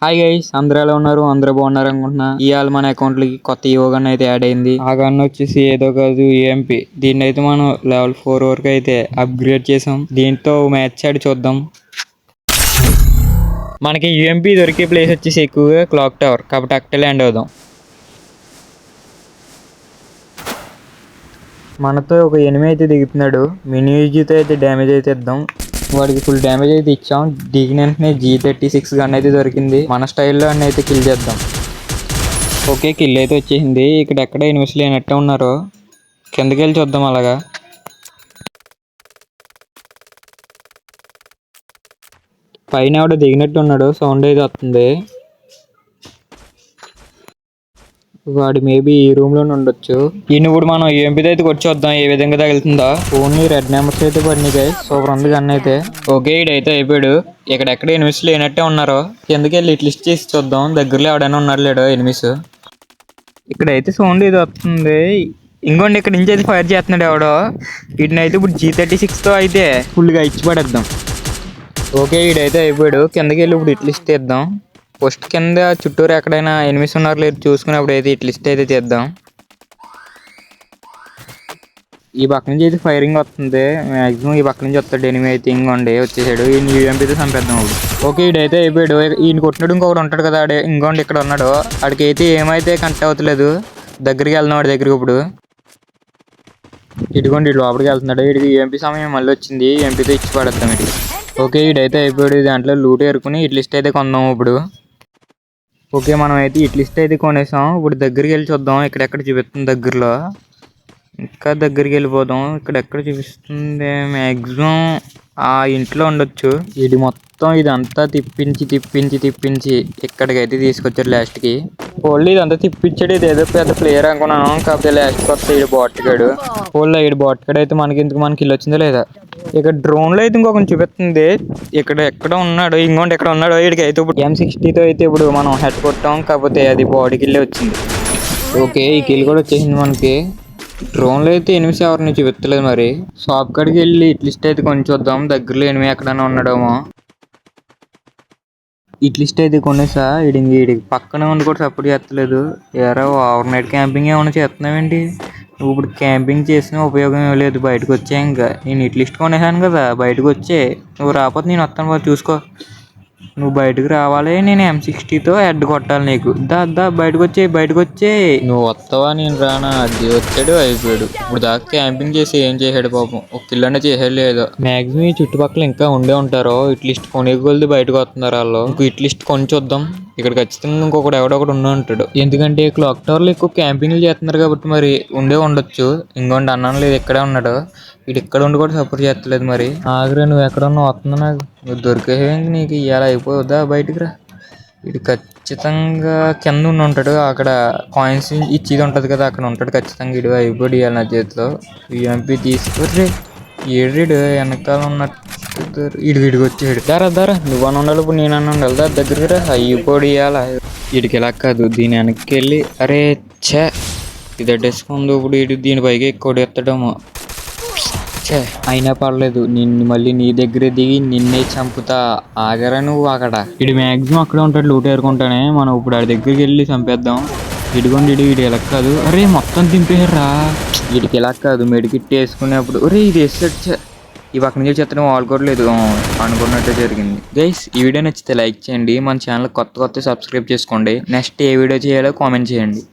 Hi guys, అందరూ ఎలా ఉన్నారు? అందరూ బాగున్నారు అనుకుంటున్నా. ఇవాళ మన అకౌంట్ లోకి కొత్త ఈవో గన్ అయితే యాడ్ అయింది. ఆ గన్ వచ్చేసి ఏదో కాదు, EMP. దీన్ని అయితే మనం లెవెల్ 4 వరకు అయితే అప్గ్రేడ్ చేసాం. దీంతో మ్యాచ్ ఆడి చూద్దాం. మనకి UMP దొరికే ప్లేస్ వచ్చేసి ఎక్కువగా క్లాక్ టవర్, కాబట్టి అక్కడే ల్యాండ్ అవుదాం. మనతో ఒక ఎనిమి అయితే దిగుతున్నాడు. మినీజీతో అయితే డ్యామేజ్ అయితే ఇద్దాం. వాడికి ఫుల్ డ్యామేజ్ అయితే ఇచ్చాం. దిగిన వెంటనే G36 గన్ అయితే దొరికింది. మన స్టైల్లో అన్నీ అయితే కిల్ చేద్దాం. ఓకే, కిల్ అయితే వచ్చేసింది. ఇక్కడ ఎక్కడ ఎనిమిస్ లేనట్టే ఉన్నారు. కిందకి వెళ్ళి చూద్దాం. అలాగా పైన ఎవడో దిగినట్టు ఉన్నాడు. సౌండ్ అయితే వస్తుంది. వాడు మేబీ ఈ రూమ్ లోనే ఉండొచ్చు. ఈయన కూడా మనం ఎంపీతో అయితే కొట్టి చూద్దాం ఏ విధంగా తగులుతుందా. ఓన్లీ రెడ్ నెంబర్స్ అయితే పడినాయి గైస్. సూపర్ ఉంది గన్ అయితే. ఓకే, ఇడైతే అయిపోయాడు. ఎక్కడెక్కడ ఎనిమిస్ లేనట్టే ఉన్నారు. కిందకి వెళ్ళి లిస్ట్ చేసి చూద్దాం. దగ్గరలో ఎవడైనా ఉన్నాడు లేడో ఎనిమిస్. ఇక్కడైతే సౌండ్ ఇది వస్తుంది. ఇంకోండి ఇక్కడ నుంచి అయితే ఫైర్ చేస్తున్నాడు ఎవడో. వీటిని అయితే ఇప్పుడు G36తో అయితే ఫుల్గా ఇచ్చి పడేద్దాం. ఓకే, ఇడైతే అయిపోయాడు. కిందకి వెళ్ళి ఇప్పుడు ఇట్లిస్ట్ తీద్దాం. ఫస్ట్ కింద చుట్టూరు ఎక్కడైనా ఎనిమిస్ ఉన్నారు లేదు చూసుకున్నప్పుడు అయితే ఇట్లిస్ట్ అయితే తీద్దాం. ఈ పక్క నుంచి అయితే ఫైరింగ్ వస్తుంది. మ్యాక్సిమం ఈ పక్క నుంచి వస్తాడు ఎనిమి అయితే. ఇంకోండి వచ్చేసాడు. ఈయన UMPతో చంపేద్దాం ఇప్పుడు. ఓకే, ఇడైతే అయిపోయాడు. ఈయన కొట్టినాడు ఇంకొకటి ఉంటాడు కదా, ఆడే ఇంకోండి ఇక్కడ ఉన్నాడు. ఆడికైతే ఏమైతే కనెక్ట్ అవుతలేదు. దగ్గరికి వెళ్దాం వాడి దగ్గరికి ఇప్పుడు. ఇదిగోండి ఇటు లోపలికి వెళ్తున్నాడు. వీడికి UMP సమయం మళ్ళీ వచ్చింది. UMPతో ఇచ్చి పడేద్దాం ఇటు. ఓకే, ఇడైతే అయిపోయాడు. దాంట్లో లూట్ ఏరుకుని ఇట్లిస్ట్ అయితే కొందాం ఇప్పుడు. ఓకే, మనం అయితే ఇట్లిస్ట్ అయితే కొనేసాం. ఇప్పుడు దగ్గరికి వెళ్ళి చూద్దాం ఎక్కడెక్కడ చూపిస్తుంది దగ్గరలో. ఇంకా దగ్గరికి వెళ్ళిపోదాం. ఇక్కడ ఎక్కడ చూపిస్తుంది? మ్యాక్సిమం ఆ ఇంట్లో ఉండొచ్చు. ఇది మొత్తం ఇదంతా తిప్పించి తిప్పించి తిప్పించి ఇక్కడికైతే తీసుకొచ్చారు లాస్ట్కి. ఓన్లీ ఇదంతా తిప్పించాడు. ఇది ఏదో పెద్ద ప్లేయర్ అనుకున్నాను. కాకపోతే లాస్ట్కి వస్తే ఈడు బాట్గాడు. ఓన్లీ ఈడు బాట్గాడు అయితే మనకి ఇల్లు వచ్చిందో లేదా. ఇక్కడ డ్రోన్లో అయితే ఇంకొకటి చూపిస్తుంది. ఇక్కడ ఎక్కడ ఉన్నాడు. ఇంకోటి ఎక్కడ ఉన్నాడు. వీడికి అయితే ఇప్పుడు M60తో అయితే ఇప్పుడు మనం హెడ్ కొట్టాం. కాకపోతే అది బాడీ కిల్లే వచ్చింది. ఓకే, ఈ కిల్ కూడా వచ్చేసింది మనకి. డ్రోన్లో అయితే ఎనిమిస్ ఎవరిని చూపించలేదు. మరి షాప్ కాడికి వెళ్ళి ఇట్లిస్ట్ అయితే కొని చూద్దాం. దగ్గరలో ఎనిమి ఎక్కడైనా ఉన్నాడేమో. ఇట్లిస్ట్ అయితే కొనేసా. వీడికి పక్కన ఉండి కూడా సపోర్ట్ చేస్తలేదు. ఎరా ఓవర్ నైట్ క్యాంపింగ్ ఏమైనా చేస్తున్నావేంటి? నువ్వు ఇప్పుడు క్యాంపింగ్ చేసిన ఉపయోగం ఏం లేదు. బయటకు వచ్చే ఇంకా నేను ఇట్లిస్ట్ కొనేసాను కదా, బయటకు వచ్చే. నువ్వు రాకపోతే నేను వస్తాను చూసుకో. నువ్వు బయటకు రావాలి. నేను M60తో హెడ్ కొట్టాలి నీకు. దా బయటకు వచ్చే. నువ్వు వస్తావా నేను రానా? అది వచ్చాడు అయిపోయాడు. ఇప్పుడు దాకా క్యాంపింగ్ చేసి ఏం చేసాడు పాపం. ఒక కిల్లనే చేసాడు లేదో. మాక్సిమం ఈ చుట్టుపక్కల ఇంకా ఉండే ఉంటారు. ఇట్లిస్ట్ కొనేకొలిది బయటకు వస్తున్నారు వాళ్ళు. ఇంకో ఇట్లిస్ట్ కొని చూద్దాం. ఇక్కడ ఖచ్చితంగా ఇంకొకటి ఎవడొకటి ఉండి ఉంటాడు. ఎందుకంటే క్లాక్ టవర్లో ఎక్కువ క్యాంపింగ్లు చేస్తున్నారు కాబట్టి మరి ఉండొచ్చు. ఇంకోటి అన్నం లేదు ఇక్కడే ఉన్నాడు. వీడు ఇక్కడ ఉండి కూడా సపోర్ట్ చేస్తలేదు. మరి ఆగ్రా నువ్వు ఎక్కడ ఉన్నావు? వస్తున్నా నాకు. నువ్వు దొరికేవే నీకు ఇవాళ అయిపోవద్దా? బయటికి రా. వీడు ఖచ్చితంగా కింద ఉండి ఉంటాడు. అక్కడ కాయిన్స్ ఇచ్చేది ఉంటుంది కదా, అక్కడ ఉంటాడు ఖచ్చితంగా. వీడు అయిపోయాడు ఇవాళ నా చేతిలో. UMP తీసుకుర్రే. ఏడు వెనకాల ఉన్నట్టు వీడికి వచ్చాడు. దారా నువ్వు అని ఉండాలి. ఇప్పుడు నేను అన్న ఉండాలి. దగ్గరికి రా. అయిపోయాడు ఇవాళ. వీడికి ఎలా కాదు, దీని వెనక్కి వెళ్ళి అరే ఛే ఇది అడ్డేసుకుంది. ఇప్పుడు వీడు దీనిపైకి ఎక్కువ ఎత్తడేమో. అయినా పర్లేదు, నిన్ను మళ్ళీ నీ దగ్గరే దిగి నిన్నే చంపుతా. ఆగరా నువ్వు అక్కడ. ఇడు మ్యాక్సిమం అక్కడే ఉంటాడు లూట్ ఏరుకుంటానే. మనం ఇప్పుడు ఆడి దగ్గరికి వెళ్ళి చంపేద్దాం. ఇదిగోండి వీడు ఎలా కాదు. అరే మొత్తం దింపేయరా. వీడికి ఎలా కాదు, మెడికిట్ వేసుకునేప్పుడు ఒరే ఇది వేసాడు. ఈ పక్క నుంచి చెత్తడం ఆడుకోవట్లేదు అనుకున్నట్టే జరిగింది. గైస్, ఈ వీడియో నచ్చితే లైక్ చేయండి. మన ఛానల్ కొత్త సబ్స్క్రైబ్ చేసుకోండి. నెక్స్ట్ ఏ వీడియో చేయాలో కామెంట్ చేయండి.